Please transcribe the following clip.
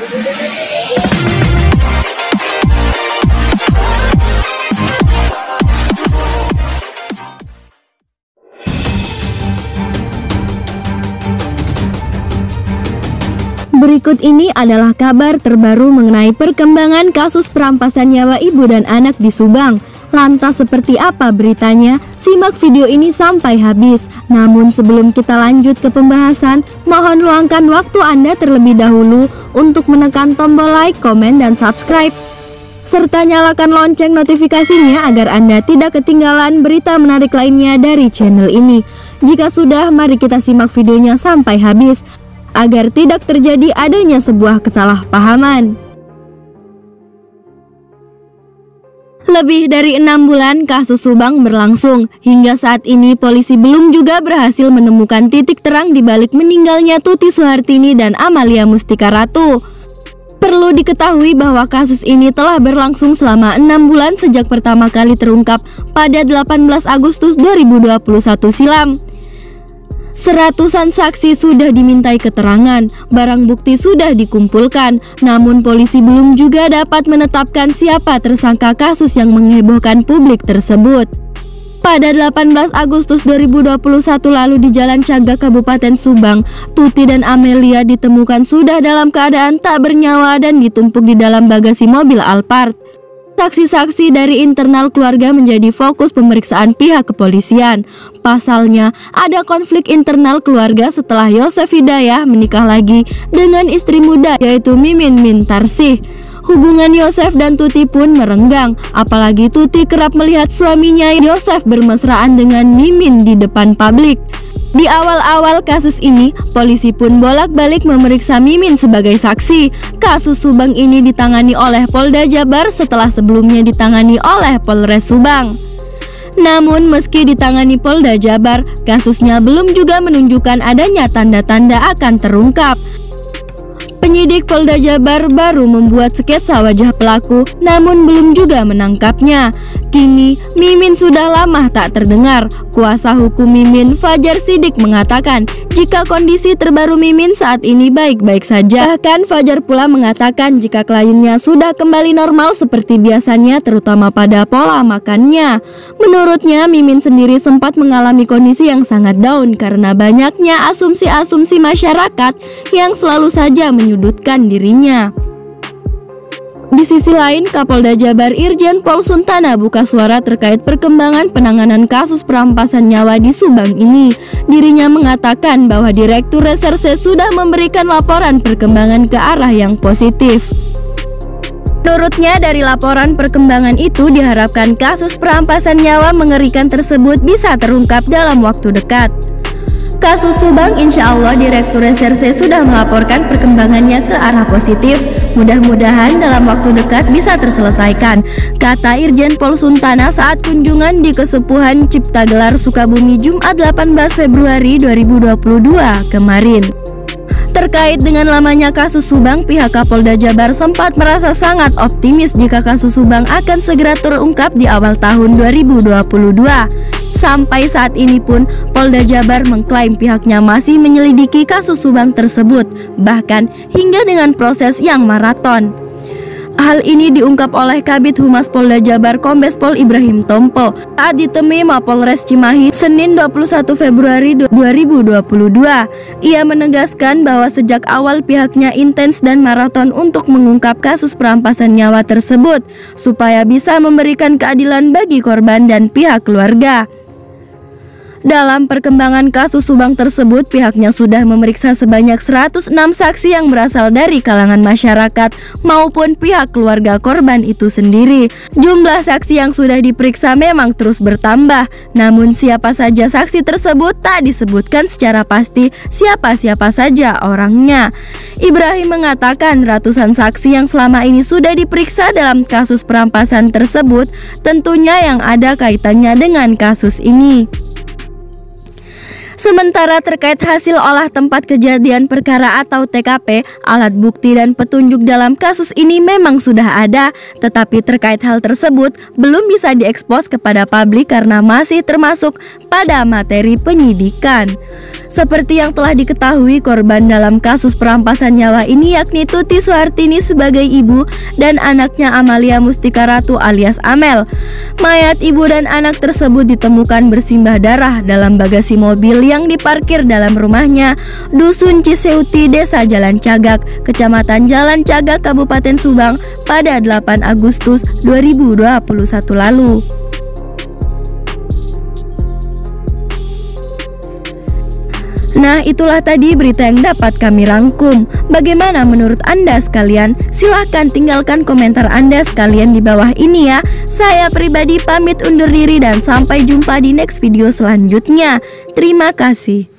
Berikut ini adalah kabar terbaru mengenai perkembangan kasus perampasan nyawa ibu dan anak di Subang. Lantas seperti apa beritanya? Simak video ini sampai habis. Namun sebelum kita lanjut ke pembahasan, mohon luangkan waktu Anda terlebih dahulu untuk menekan tombol like, komen, dan subscribe. Serta nyalakan lonceng notifikasinya agar Anda tidak ketinggalan berita menarik lainnya dari channel ini. Jika sudah, mari kita simak videonya sampai habis agar tidak terjadi adanya sebuah kesalahpahaman. Lebih dari 6 bulan kasus Subang berlangsung. Hingga saat ini polisi belum juga berhasil menemukan titik terang di balik meninggalnya Tuti Suhartini dan Amalia Mustika Ratu. Perlu diketahui bahwa kasus ini telah berlangsung selama 6 bulan sejak pertama kali terungkap pada 18 Agustus 2021 silam. Seratusan saksi sudah dimintai keterangan, barang bukti sudah dikumpulkan, namun polisi belum juga dapat menetapkan siapa tersangka kasus yang menghebohkan publik tersebut. Pada 18 Agustus 2021 lalu di Jalan Cagak Kabupaten Subang, Tuti dan Amelia ditemukan sudah dalam keadaan tak bernyawa dan ditumpuk di dalam bagasi mobil Alphard. Saksi-saksi dari internal keluarga menjadi fokus pemeriksaan pihak kepolisian. Pasalnya, ada konflik internal keluarga setelah Yosef Hidayah menikah lagi dengan istri muda yaitu Mimin Mintarsih. Hubungan Yosef dan Tuti pun merenggang, apalagi Tuti kerap melihat suaminya Yosef bermesraan dengan Mimin di depan publik. Di awal-awal kasus ini, polisi pun bolak-balik memeriksa Mimin sebagai saksi. Kasus Subang ini ditangani oleh Polda Jabar setelah sebelumnya ditangani oleh Polres Subang. Namun meski ditangani Polda Jabar, kasusnya belum juga menunjukkan adanya tanda-tanda akan terungkap. Penyidik Polda Jabar baru membuat sketsa wajah pelaku, namun belum juga menangkapnya. Kini, Mimin sudah lama tak terdengar. Kuasa hukum Mimin, Fajar Sidik, mengatakan jika kondisi terbaru Mimin saat ini baik-baik saja. Bahkan Fajar pula mengatakan jika kliennya sudah kembali normal seperti biasanya, terutama pada pola makannya. Menurutnya, Mimin sendiri sempat mengalami kondisi yang sangat down karena banyaknya asumsi-asumsi masyarakat yang selalu saja menyudutkan dirinya. Di sisi lain, Kapolda Jabar Irjen Pol Suntana buka suara terkait perkembangan penanganan kasus perampasan nyawa di Subang ini. Dirinya mengatakan bahwa Direktur Reserse sudah memberikan laporan perkembangan ke arah yang positif. Menurutnya, dari laporan perkembangan itu diharapkan kasus perampasan nyawa mengerikan tersebut bisa terungkap dalam waktu dekat. Kasus Subang, insya Allah Direktur Reserse sudah melaporkan perkembangannya ke arah positif. Mudah-mudahan dalam waktu dekat bisa terselesaikan, kata Irjen Pol Suntana saat kunjungan di Kesepuhan Cipta Gelar Sukabumi Jumat 18 Februari 2022 kemarin. Terkait dengan lamanya kasus Subang, pihak Kapolda Jabar sempat merasa sangat optimis jika kasus Subang akan segera terungkap di awal tahun 2022. Sampai saat ini pun, Polda Jabar mengklaim pihaknya masih menyelidiki kasus Subang tersebut, bahkan hingga dengan proses yang maraton. Hal ini diungkap oleh Kabid Humas Polda Jabar Kombes Pol Ibrahim Tompo saat ditemui Mapolres Cimahi Senin 21 Februari 2022. Ia menegaskan bahwa sejak awal pihaknya intens dan maraton untuk mengungkap kasus perampasan nyawa tersebut supaya bisa memberikan keadilan bagi korban dan pihak keluarga. Dalam perkembangan kasus Subang tersebut, pihaknya sudah memeriksa sebanyak 106 saksi yang berasal dari kalangan masyarakat maupun pihak keluarga korban itu sendiri. Jumlah saksi yang sudah diperiksa memang terus bertambah, namun siapa saja saksi tersebut tak disebutkan secara pasti siapa-siapa saja orangnya. Ibrahim mengatakan ratusan saksi yang selama ini sudah diperiksa dalam kasus perampasan tersebut tentunya yang ada kaitannya dengan kasus ini. Sementara terkait hasil olah tempat kejadian perkara atau TKP, alat bukti dan petunjuk dalam kasus ini memang sudah ada, tetapi terkait hal tersebut belum bisa diekspos kepada publik karena masih termasuk pada materi penyidikan. Seperti yang telah diketahui, korban dalam kasus perampasan nyawa ini yakni Tuti Suhartini sebagai ibu dan anaknya Amalia Mustika Ratu alias Amel. Mayat ibu dan anak tersebut ditemukan bersimbah darah dalam bagasi mobil yang diparkir dalam rumahnya, Dusun Ciseuti, Desa Jalan Cagak, Kecamatan Jalan Cagak, Kabupaten Subang pada 8 Agustus 2021 lalu. Nah, itulah tadi berita yang dapat kami rangkum. Bagaimana menurut Anda sekalian? Silahkan tinggalkan komentar Anda sekalian di bawah ini ya. Saya pribadi pamit undur diri dan sampai jumpa di next video selanjutnya. Terima kasih.